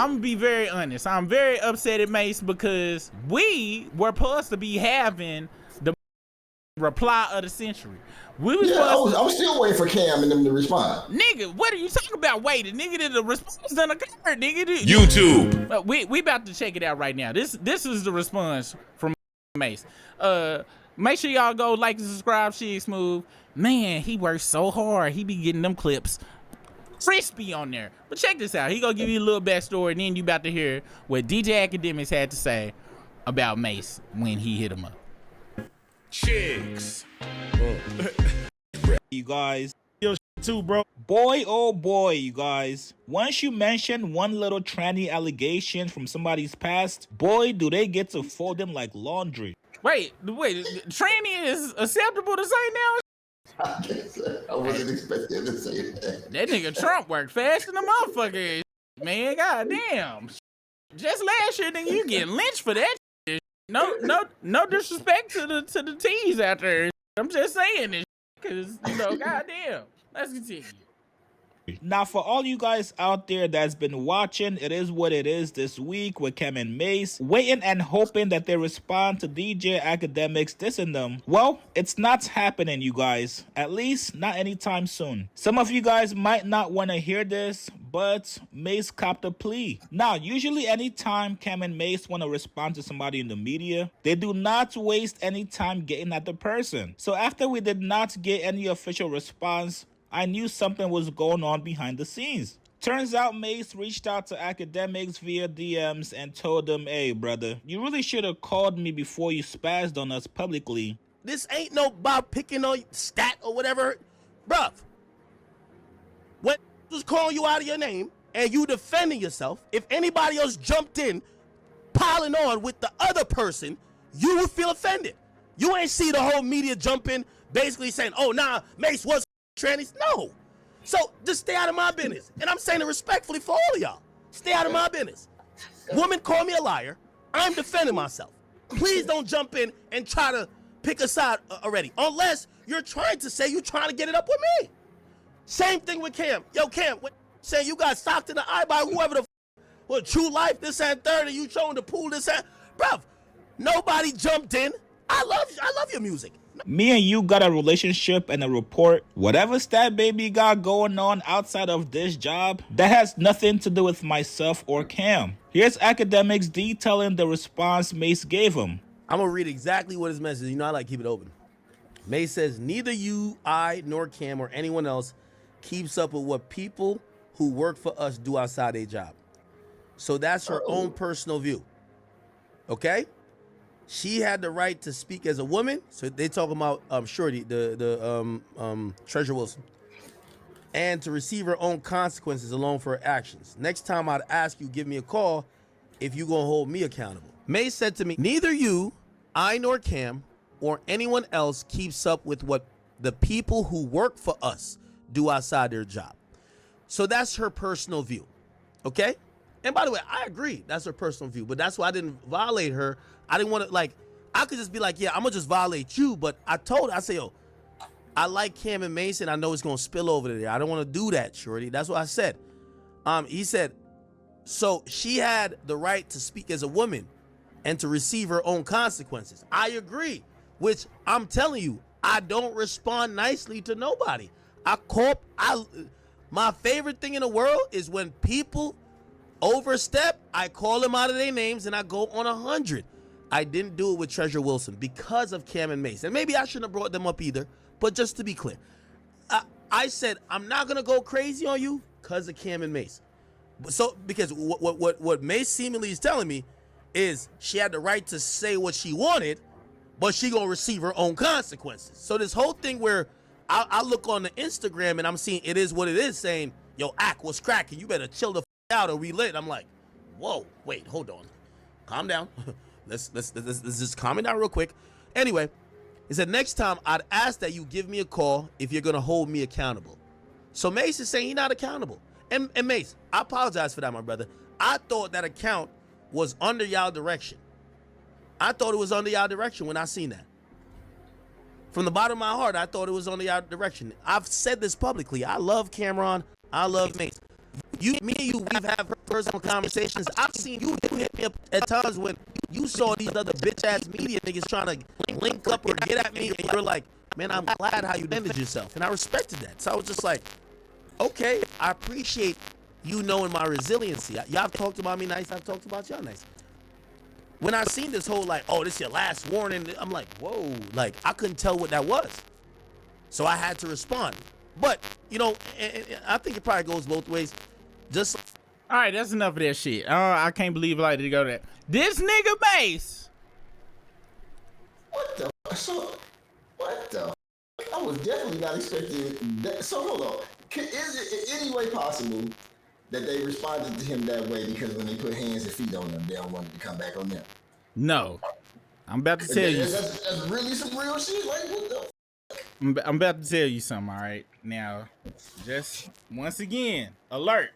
I'm gonna be very honest. I'm very upset at Mace because we were supposed to be having the reply of the century. We was I was still waiting for Cam and them to respond. Nigga, what are you talking about waiting? Nigga, the response done occurred, nigga. YouTube. We about to check it out right now. This is the response from Mace. Make sure y'all go like and subscribe. She Smooth. Man, he works so hard. He be getting them clips crispy on there. But check this out. He gonna give you a little backstory, and then you about to hear what DJ Akademiks had to say about Mace when he hit him up. Chicks. You guys. Yo, too, bro. Boy, oh boy, you guys. Once you mention one little tranny allegation from somebody's past, boy, do they get to fold them like laundry. Wait, tranny is acceptable to say now? I wasn't expecting to say that. That nigga Trump worked fast in the motherfucker, man. Goddamn. Just last year, nigga, you getting lynched for that shit. No disrespect to the T's out there. I'm just saying this because, goddamn. Let's continue. Now, for all you guys out there that's been watching, it is what it is this week with Cam and Mace, waiting and hoping that they respond to DJ Akademiks dissing them. Well, it's not happening, you guys. At least not anytime soon. Some of you guys might not want to hear this, but Mace copped a plea. Now, usually anytime Cam and Mace want to respond to somebody in the media, they do not waste any time getting at the person. So after we did not get any official response, I knew something was going on behind the scenes. Turns out Mace reached out to Akademiks via DMs and told him, hey brother, you really should have called me before you spazzed on us publicly. This ain't no about picking on stat or whatever. Bruv, when was calling you out of your name and you defending yourself, if anybody else jumped in, piling on with the other person, you would feel offended. You ain't see the whole media jump in basically saying, oh nah, Mace was trannies. No. So just stay out of my business. And I'm saying it respectfully for all of y'all. Stay out of my business. Woman call me a liar. I'm defending myself. Please don't jump in and try to pick a side already. Unless you're trying to say you're trying to get it up with me. Same thing with Cam. Yo, Cam, saying you got socked in the eye by whoever the True Life, this and 30, you showing the pool, this and... Bruv, nobody jumped in. I love your music. Me and you got a relationship and a rapport. Whatever Stat Baby got going on outside of this job, that has nothing to do with myself or Cam. Here's Akademiks detailing the response Mace gave him. I'm gonna read exactly what his message is. You know I like to keep it open. Mace says, neither you, I, nor Cam, or anyone else keeps up with what people who work for us do outside their job. So that's her own personal view. Okay? She had the right to speak as a woman. So they talking about Shorty, the Treasure Wilson, and to receive her own consequences alone for her actions. Next time I'd ask you, give me a call if you gonna hold me accountable. Mace said to me, neither you, I, nor Cam, or anyone else keeps up with what the people who work for us do outside their job. So that's her personal view. Okay? And by the way, I agree. That's her personal view. But that's why I didn't violate her. I didn't want to, like, I could just be like, yeah, I'm going to just violate you. But I told her, I said, yo, I like Cam and Mason. I know it's going to spill over to there. I don't want to do that, Shorty. That's what I said. He said, so she had the right to speak as a woman and to receive her own consequences. I agree, which I'm telling you, I don't respond nicely to nobody. My favorite thing in the world is when people overstep, I call them out of their names and I go on 100. I didn't do it with Treasure Wilson because of Cam and Mace. And maybe I shouldn't have brought them up either, but just to be clear, I said, I'm not going to go crazy on you because of Cam and Mace. So, because what Mace seemingly is telling me is she had the right to say what she wanted, but she going to receive her own consequences. So this whole thing where I look on the Instagram and I'm seeing it is what it is saying, yo, Ak, what's cracking? You better chill the f out or we lit. I'm like, whoa, wait, hold on. Calm down. Let's just calm it down real quick. Anyway, he said, next time I'd ask that you give me a call if you're going to hold me accountable. So Mace is saying he's not accountable. And Mace, I apologize for that, my brother. I thought that account was under y'all direction. I thought it was under y'all direction when I seen that. From the bottom of my heart, I thought it was under y'all direction. I've said this publicly. I love Cameron. I love Mace. me and you, we've had personal conversations. I've seen you hit me up at times when you saw these other bitch ass media niggas trying to link up or get at me, and you're like, man, I'm glad how you defended yourself, and I respected that. So I was just like, okay, I appreciate you knowing my resiliency. Y'all talked about me nice, I've talked about y'all nice. When I seen this whole like, oh, this your last warning, I'm like, whoa, like I couldn't tell what that was. So I had to respond. But, you know, I think it probably goes both ways. Just all right, that's enough of that shit. I can't believe I had to go to that. This nigga Mace. What the? So, what the? I was definitely not expecting that. So hold on. Is it in any way possible that they responded to him that way because when they put hands and feet on them, they don't want it to come back on them? No. I'm about to tell you. That's really some real shit. Like, what the? I'm about to tell you something, all right? Now, just once again, alert.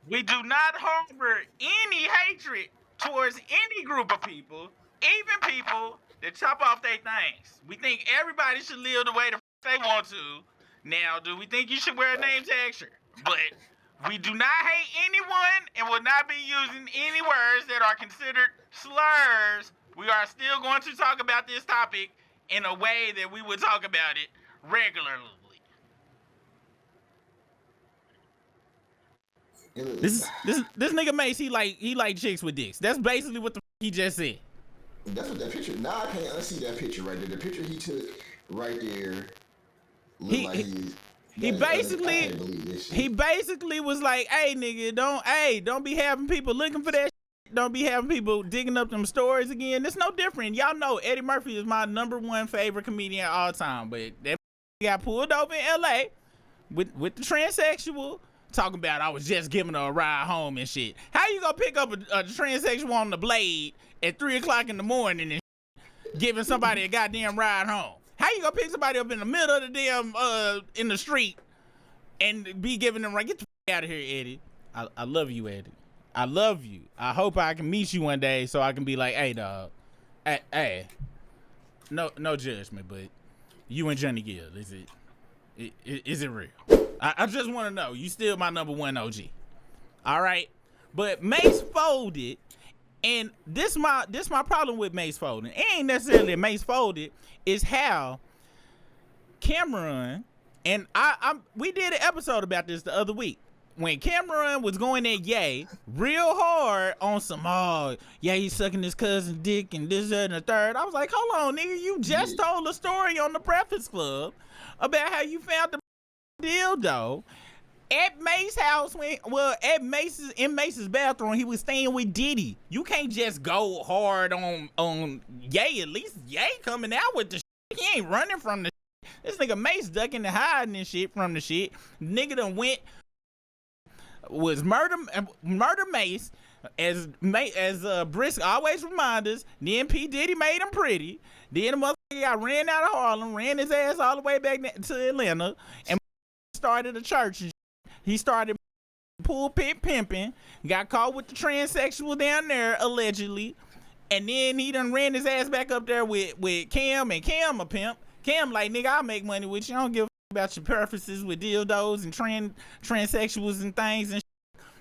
We do not harbor any hatred towards any group of people, even people that chop off their things. We think everybody should live the way they want to. Now, do we think you should wear a name tag? Sure. But we do not hate anyone and will not be using any words that are considered slurs. We are still going to talk about this topic in a way that we would talk about it regularly. This nigga Mace, he like chicks with dicks. That's basically what the he just said. That's what that picture. Now I can't unsee that picture right there. The picture he took right there looked like he basically was like, hey nigga, don't be having people looking for that shit. Don't be having people digging up them stories again. It's no different. Y'all know Eddie Murphy is my #1 favorite comedian of all time, but that got pulled over in LA with the transsexual talking about I was just giving her a ride home and shit. How you gonna pick up a transsexual on the blade at 3 o'clock in the morning and giving somebody a goddamn ride home? How you gonna pick somebody up in the middle of the damn in the street and be giving them right? Get the f out of here, Eddie. I love you, Eddie. I love you. I hope I can meet you one day so I can be like, hey dog, hey, no judgment, but you and Johnny Gill, is it real? I just want to know. You still my #1 OG. All right, but Mace Folded, and this my problem with Mace Folded. It ain't necessarily Mace Folded. Is how Cameron and we did an episode about this the other week when Cameron was going at Ye real hard on some yeah, he's sucking his cousin's dick and this that, and the third. I was like, hold on, nigga, you just told a story on the Breakfast Club about how you found the dildo at Mace's house in Mace's bathroom. He was staying with Diddy. You can't just go hard on Ye. At least Ye coming out with the shit. He ain't running from the shit. This nigga Mace ducking and hiding and shit from the shit. Nigga done was murder Mace as Brisk always remind us. Then P Diddy made him pretty. Then the motherfucker got ran out of Harlem, ran his ass all the way back to Atlanta, and started a church and shit. He started pulpit pimping, got caught with the transsexual down there allegedly, and then he done ran his ass back up there with Cam, and Cam a pimp. Cam like, nigga, I make money with you. I don't give a about your preferences with dildos and transsexuals and things and shit.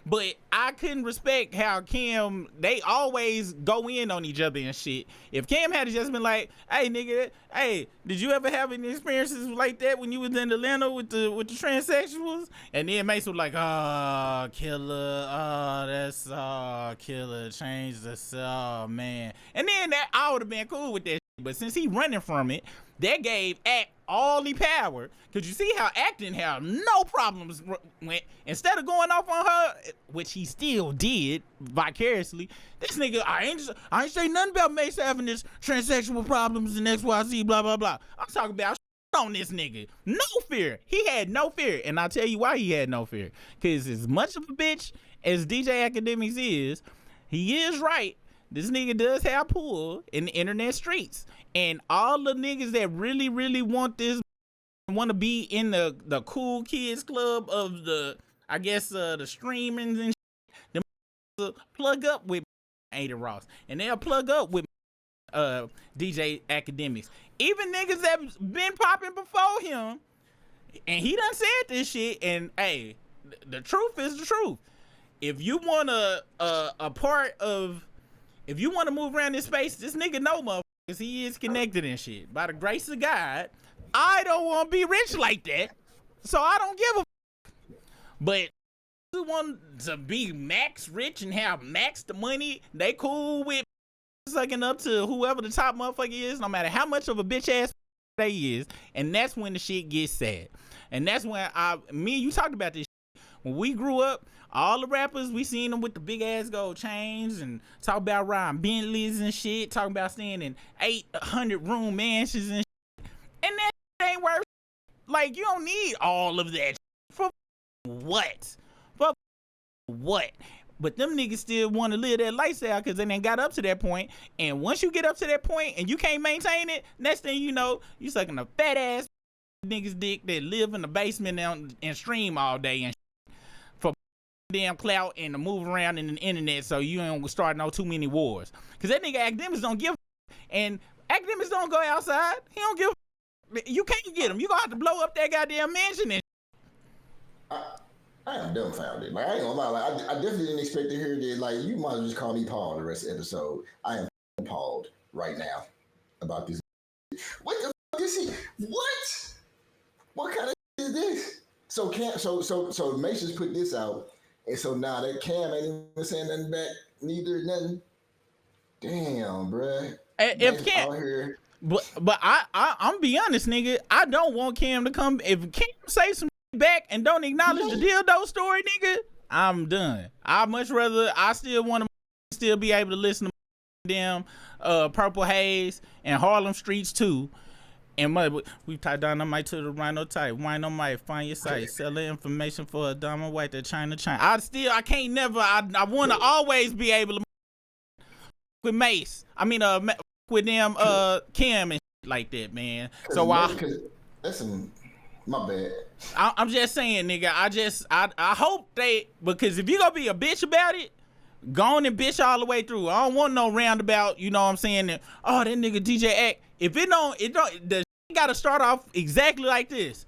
But I couldn't respect how Cam, they always go in on each other and shit. If Cam had just been like, hey nigga, hey, did you ever have any experiences like that when you was in Atlanta with the transsexuals? And then Mace was like, oh, killer, oh, that's, oh, killer, change this, oh, man. And then that I would have been cool with that shit. But since he running from it, that gave Act all the power. Cause you see how acting had no problems went. Instead of going off on her, which he still did vicariously, this nigga, I ain't say nothing about Mace having this transsexual problems and XYZ, blah, blah, blah. I'm talking about on this nigga. No fear. He had no fear. And I'll tell you why he had no fear. Cause as much of a bitch as DJ Akademiks is, he is right. This nigga does have pull in the internet streets. And all the niggas that really, really want this, want to be in the cool kids club of the, I guess, the streamings and shit, them plug up with Ada Ross. And they'll plug up with DJ Akademiks. Even niggas that been popping before him, And he done said this shit. And hey, the truth is the truth. If you want a part of, if you want to move around this space, this nigga know motherfuckers, he is connected and shit. By the grace of God, I don't want to be rich like that, so I don't give a but who want to be max rich and have max the money, they cool with sucking up to whoever the top motherfucker is, no matter how much of a bitch ass they is, and that's when the shit gets sad. And that's when me and you talked about this shit. When we grew up, all the rappers, we seen them with the big ass gold chains and talk about riding Bentleys and shit, talking about staying in 800 room mansions and shit. And that shit ain't worth like, you don't need all of that shit. For what? For what? But them niggas still want to live that lifestyle because they done got up to that point. And once you get up to that point and you can't maintain it, next thing you know, you sucking a fat ass niggas dick that live in the basement and stream all day and shit for damn clout and to move around in the internet so you don't start no too many wars. Because that nigga Akademiks don't give a and Akademiks don't go outside. He don't give a you can't get him. You gonna have to blow up that goddamn mansion and I am dumbfounded. Like, I ain't gonna lie. Like, I definitely didn't expect to hear that. Like, you might as well just call me Paul the rest of the episode. I am appalled right now about this. What the fuck is he? What? What kind of is this? So Mace just put this out, and so now that Cam ain't even saying nothing back, neither nothing. Damn, bruh. If Cam, but I'm be honest, nigga. I don't want Cam to come. If Cam say some back and don't acknowledge the dildo story, nigga, I'm done. I still want to still be able to listen to them Purple Haze and Harlem Streets too. And we tied dynamite to the rhino type. Wino might find your site. Sell the information for a diamond white that China. I can't never. I want to always be able to with Mace. I mean, with them Kim and shit like that, man. So listen. My bad. I'm just saying, nigga. I hope because if you gonna be a bitch about it, go on and bitch all the way through. I don't want no roundabout. You know what I'm saying? That nigga DJ Act. If it don't, the gotta start off exactly like this.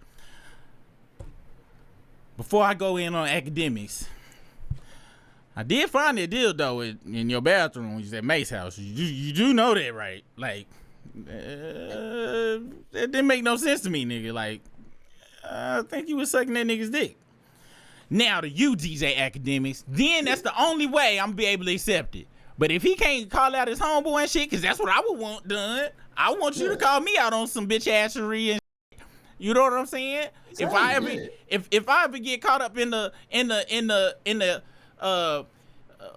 Before I go in on Akademiks, I did find that dildo in your bathroom. You said Mace house. You do know that, right? Like, that didn't make no sense to me, nigga. Like. I think you was sucking that nigga's dick. Now to you, DJ Akademiks, then that's the only way I'm gonna be able to accept it. But if he can't call out his homeboy and shit, because that's what I would want done. I want you to call me out on some bitch assery and shit. You know what I'm saying? If I ever get caught up in the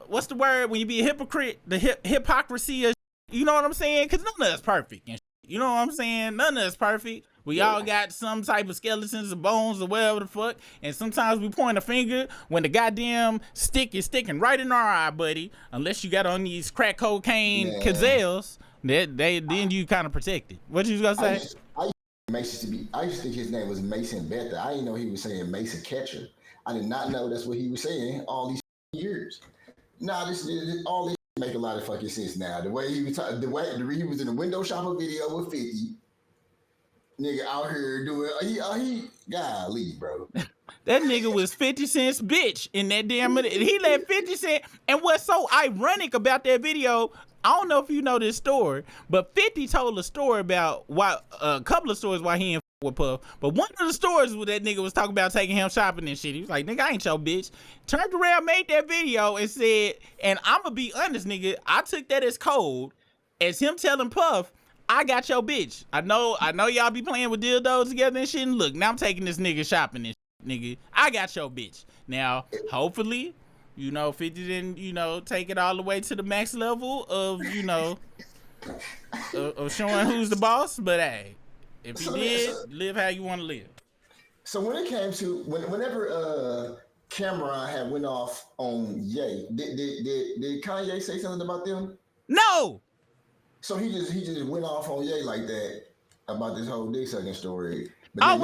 what's the word when you be a hypocrite, the hypocrisy of shit, you know what I'm saying? Because none of us perfect and shit. You know what I'm saying? None of us perfect. We all got some type of skeletons or bones or whatever the fuck. And sometimes we point a finger when the goddamn stick is sticking right in our eye, buddy. Unless you got on these crack cocaine gazelles, then you kind of protected. What you gonna say? I used to think his name was Mason Betha. I didn't know he was saying Mason Catcher. I did not know that's what he was saying all these years. Nah, all this make a lot of fucking sense now. The way he was talking, the way he was in the window shopper video with 50. Nigga out here doing, he golly, bro. That nigga was 50 Cent's bitch in that damn minute. He let 50 Cent, and what's so ironic about that video, I don't know if you know this story, but 50 told a story about a couple of stories why he ain't with Puff. But one of the stories where that nigga was talking about taking him shopping and shit. He was like, nigga, I ain't your bitch. Turned around, made that video and said, and I'ma be honest, nigga, I took that as code, as him telling Puff, I got your bitch. I know y'all be playing with dildos together and shit. And look, now I'm taking this nigga shopping and shit, nigga. I got your bitch. Now, hopefully, 50 didn't, take it all the way to the max level of, of showing who's the boss. But hey, if he did, live how you want to live. So when it came to whenever Cameron had went off on Ye, did Kanye say something about them? No. So he just went off on Ye like that about this whole dick sucking story. Oh,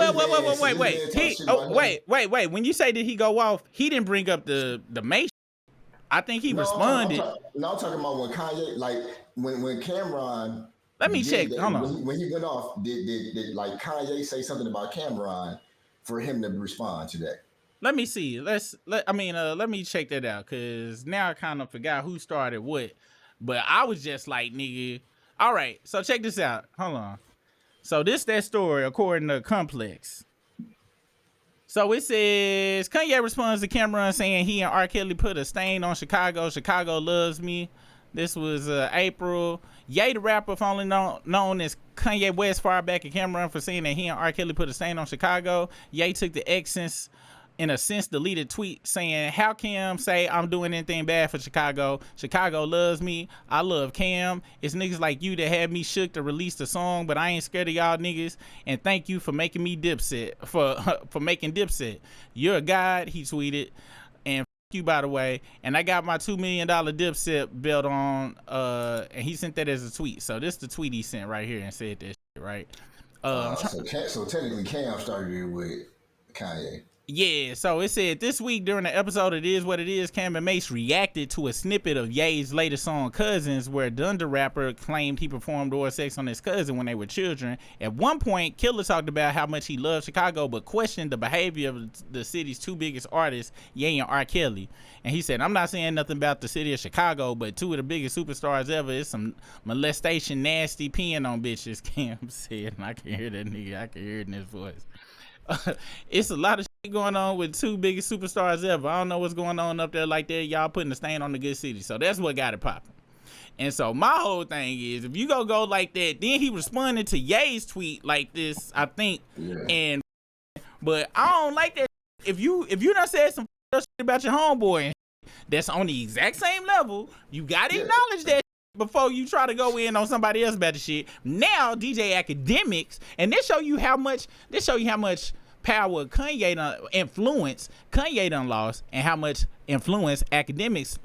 wait. When you say did he go off, he didn't bring up the Mace. I think he responded. I'm talking about when Kanye, like when Cameron. Let me check. Hold on. When he went off, did like Kanye say something about Cameron for him to respond to that? Let me see. Let me check that out, cause now I kind of forgot who started what. But I was just like, nigga. All right, so check this out. Hold on. So this that story according to Complex. So it says Kanye responds to Cameron saying he and R. Kelly put a stain on Chicago. Chicago loves me. This was April. Ye, the rapper, formerly known as Kanye West, fired back at Cameron for saying that he and R. Kelly put a stain on Chicago. Ye took the X in a sense deleted tweet saying, how Cam say I'm doing anything bad for Chicago? Chicago loves me. I love Cam. It's niggas like you that had me shook to release the song, but I ain't scared of y'all niggas. And thank you for making me Dipset, for making Dipset. You're a god, he tweeted. And you, by the way. And I got my $2 million Dipset belt on, and he sent that as a tweet. So this is the tweet he sent right here and said that shit, right? So technically Cam started it with Kanye. Yeah, so it said this week during the episode It Is What It Is, Cam and Mace reacted to a snippet of Ye's latest song, Cousins, where Donda rapper claimed he performed oral sex on his cousin when they were children. At one point, Killer talked about how much he loved Chicago, but questioned the behavior of the city's two biggest artists, Ye and R. Kelly. And he said, I'm not saying nothing about the city of Chicago, but two of the biggest superstars ever is some molestation, nasty peeing on bitches, Cam said. And I can hear that nigga, I can hear it in his voice. It's a lot of shit going on with two biggest superstars ever. I don't know what's going on up there like that. Y'all putting a stain on the good city. So that's what got it popping. And so my whole thing is, if you go like that, then he responded to Ye's tweet like this, I think. Yeah. But I don't like that. If you done said some shit about your homeboy that's on the exact same level, you gotta acknowledge that before you try to go in on somebody else about the shit. Now DJ Akademiks, and this show you how much power Kanye done influence Kanye done lost, and how much influence Akademiks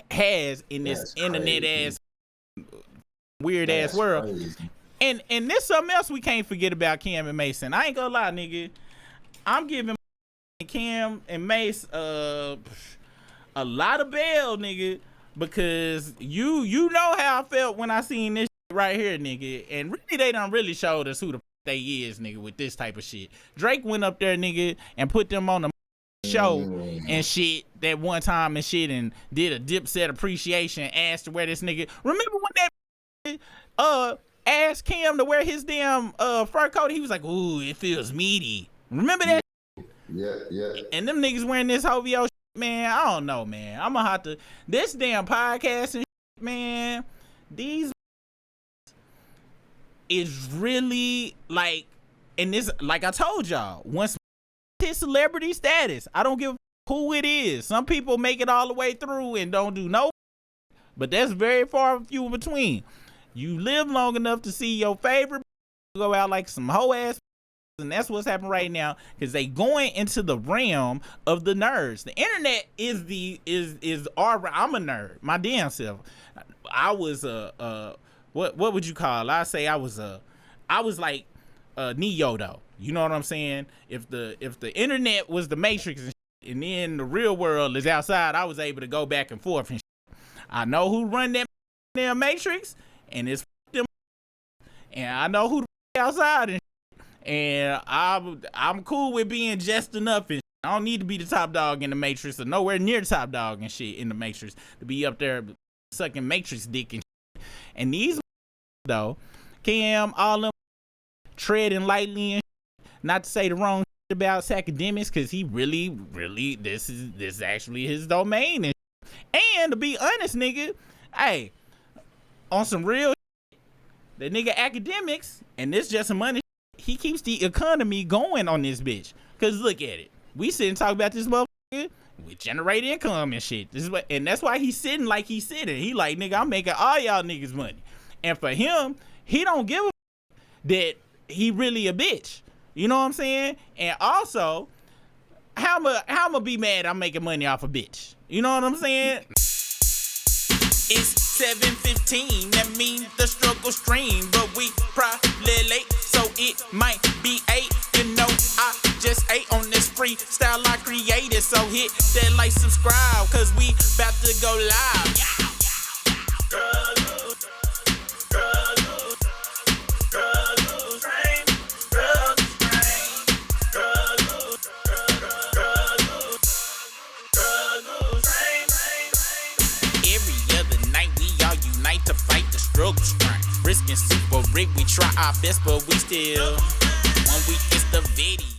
has in this internet ass weird ass world. Crazy. And this something else we can't forget about Cam and Mason. I ain't gonna lie, nigga. I'm giving Cam and Mace a lot of bail, nigga. Because you know how I felt when I seen this shit right here, nigga. And really, they done really showed us who the they is, nigga, with this type of shit. Drake went up there, nigga, and put them on the show and shit that one time and shit, and did a Dipset appreciation, asked to wear this nigga. Remember when that asked Cam to wear his damn fur coat? He was like, ooh, it feels meaty. Remember that? Yeah. And them niggas wearing this OVO shit, man, I don't know, man. I'm gonna have to, this damn podcast and shit, man, these is really like, and this, like I told y'all, once his celebrity status, I don't give a who it is. Some people make it all the way through and don't do no, but that's very far and few in between. You live long enough to see your favorite go out like some hoe ass, and that's what's happening right now, because they going into the realm of the nerds. The internet is our, I'm a nerd, my damn self. I was what would you call? I say I was like Neo though. You know what I'm saying? If the internet was the Matrix and then the real world is outside, I was able to go back and forth and shit. I know who run that damn Matrix, and it's them, and I know who the outside and shit. And I'm cool with being just enough and shit. I don't need to be the top dog in the Matrix or nowhere near the top dog and shit in the Matrix to be up there sucking Matrix dick and shit. And these though, Cam, all them treading lightly and shit, not to say the wrong shit about Akademiks, because he really this is actually his domain and shit. And to be honest, nigga, hey, on some real shit, the nigga Akademiks, and this just some money shit, he keeps the economy going on this bitch. Cause look at it, we sit and talk about this motherfucker, we generate income and shit. This is what, and that's why he's sitting like he's sitting. He like, nigga, I'm making all y'all niggas money. And for him, he don't give a that he really a bitch. You know what I'm saying? And also, how I'ma be mad I'm making money off a bitch? You know what I'm saying? It's 7:15, that means the struggle stream, but we probably late, so it might be 8. You know, I just ate on this freestyle I created, so hit that like, subscribe, cause we about to go live. Yeah. struggle strength. Risking super rig, we try our best, but we still. When we it's the video.